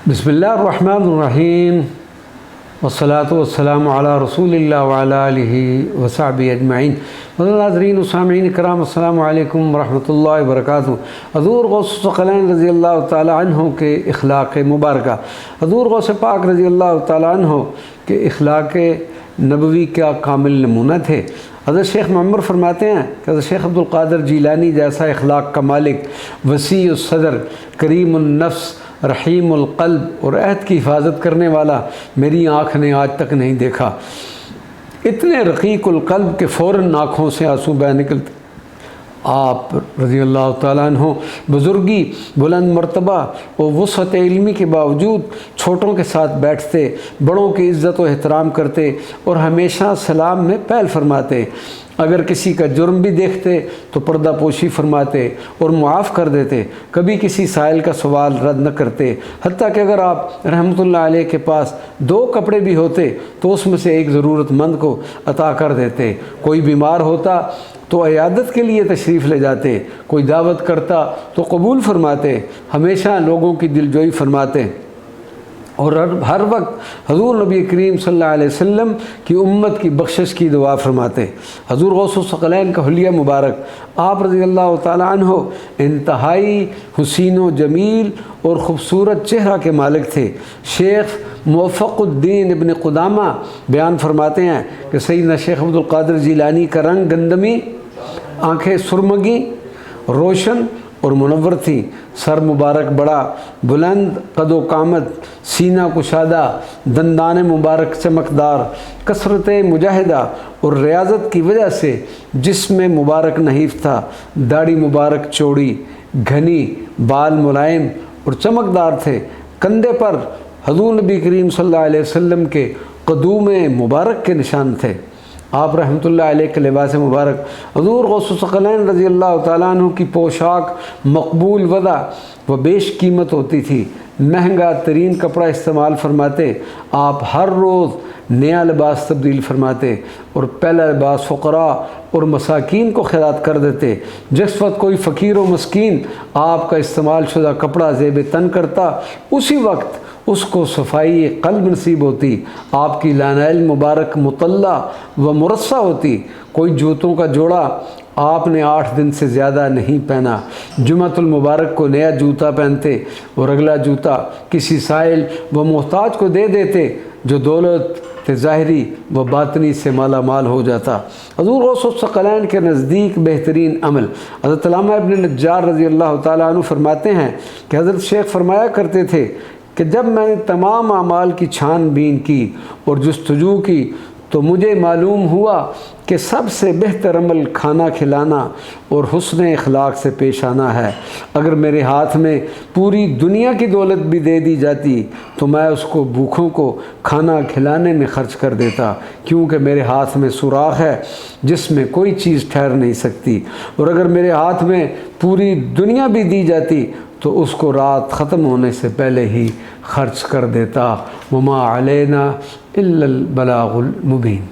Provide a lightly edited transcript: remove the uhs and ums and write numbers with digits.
बिस्मिल्लाहिर्रहमानिर्रहीम वस्सलातु वस्सलामु अला रसूलिल्लाह व अला आलिहि व सहबिहि अजमईन। नाज़रीन व सामीईन किराम, अस्सलामु अलैकुम व रहमतुल्लाहि व बरकातुहू। हज़ूर गौस सकलैन रज़ी अल्लाह तआला अन्हु के इख़लाक़ मुबारका, हज़ूर गौस पाक रज़ी अल्लाह तआला अन्हु के इख़लाक़ नबवी का कामिल नमूना थे। हज़रत शेख मअम्मर फरमाते हैं कि हज़रत शेख अब्दुल क़ादिर जीलानी जैसा इख़लाक़ का मालिक, वसीउ सदर, करीमुन नफ्स, रहीमुल क़ल्ब और अहद की हिफाजत करने वाला मेरी आँख ने आज तक नहीं देखा। इतने रक़ीक़ुल क़ल्ब के फ़ौरन आँखों से आंसू बह निकलते। आप रज़ी अल्लाह तआला अन्हु बुज़ुर्गी, बुलंद मर्तबा और वुसअत इल्मी के बावजूद छोटों के साथ बैठते, बड़ों की इज़्ज़त व एहतराम करते और हमेशा सलाम में पहल फरमाते। अगर किसी का जुर्म भी देखते तो पर्दा पोशी फरमाते और मुआफ़ कर देते। कभी किसी साइल का सवाल रद्द न करते। हत्ता कि अगर आप रहमतुल्लाह अलैह के पास 2 कपड़े भी होते तो उसमें से एक ज़रूरतमंद को अता कर देते। कोई बीमार होता तो इयादत के लिए तशरीफ़ ले जाते। कोई दावत करता तो कबूल फरमाते। हमेशा लोगों की दिलजोई फरमाते और हर वक्त हज़ूर नबी करीम सल्लल्लाहु अलैहि वसल्लम की उम्मत की बख्शिश की दुआ फरमाते। हज़ूर गौसुस सकलैन का हुलिया मुबारक, आप रज़ी अल्लाह तआला अन्हु इंतहाई हुसीन व जमील और ख़ूबसूरत चेहरा के मालिक थे। शेख मुवफ़्फ़क़ुद्दीन इब्न क़ुदामा बयान फरमाते हैं कि सैयदना शेख अब्दुल क़ादिर जीलानी का रंग गंदमी, आँखें सुरमगी, रोशन और मुनव्वर थी। सर मुबारक बड़ा बुलंद, कदो कामत, सीना कुशादा, दंदान मुबारक चमकदार, कसरत मुजाहिदा और रियाजत की वजह से जिस्म मुबारक नहीफ था। दाढ़ी मुबारक चौड़ी, घनी, बाल मुलायम और चमकदार थे। कंधे पर हज़ूर नबी करीम सल्लल्लाहु अलैहि वसल्लम के क़दूम मुबारक के निशान थे। आप रहमतुल्लाह अलैह के लिबास मुबारक, हज़ूर गौसुस सकलैन रज़ी अल्लाह तआला अन्हु की पोशाक मकबूल वदा व बेश कीमत होती थी। महंगा तरीन कपड़ा इस्तेमाल फरमाते। आप हर रोज़ नया लिबास तब्दील फरमाते और पहला लिबास फ़ुक़रा और मसाकीन को खिरात कर देते। जिस वक्त कोई फ़कीर व मस्कीन आपका इस्तेमाल शुदा कपड़ा ज़ेब तन करता, उसी वक्त उसको सफ़ाई क़ल्ब नसीब होती। आपकी लानैल मुबारक मुतल्ला व मुरस्सा होती। कोई जूतों का जोड़ा आपने 8 दिन से ज़्यादा नहीं पहना। जुमअतुल मुबारक को नया जूता पहनते और अगला जूता किसी साइल व मोहताज को दे देते जो दौलत ज़ाहिरी व बातनी से माला माल हो जाता। हज़ूर गौस सकलैन के नज़दीक बेहतरीन अमल, हज़रत अल्लामा इब्न नज्जार रज़ी अल्लाह तआला अन्हु फरमाते हैं कि हज़रत शेख फरमाया करते थे कि जब मैंने तमाम आमाल की छानबीन की और जुस्तजू की तो मुझे मालूम हुआ कि सबसे बेहतर अमल खाना खिलाना और हुस्न इख़लाक़ से पेश आना है। अगर मेरे हाथ में पूरी दुनिया की दौलत भी दे दी जाती तो मैं उसको भूखों को खाना खिलाने में ख़र्च कर देता, क्योंकि मेरे हाथ में सुराख है जिसमें कोई चीज़ ठहर नहीं सकती। और अगर मेरे हाथ में पूरी दुनिया भी दी जाती तो उसको रात ख़त्म होने से पहले ही ख़र्च कर देता। वमा अलैना इल्लल बलागुल मुबीन।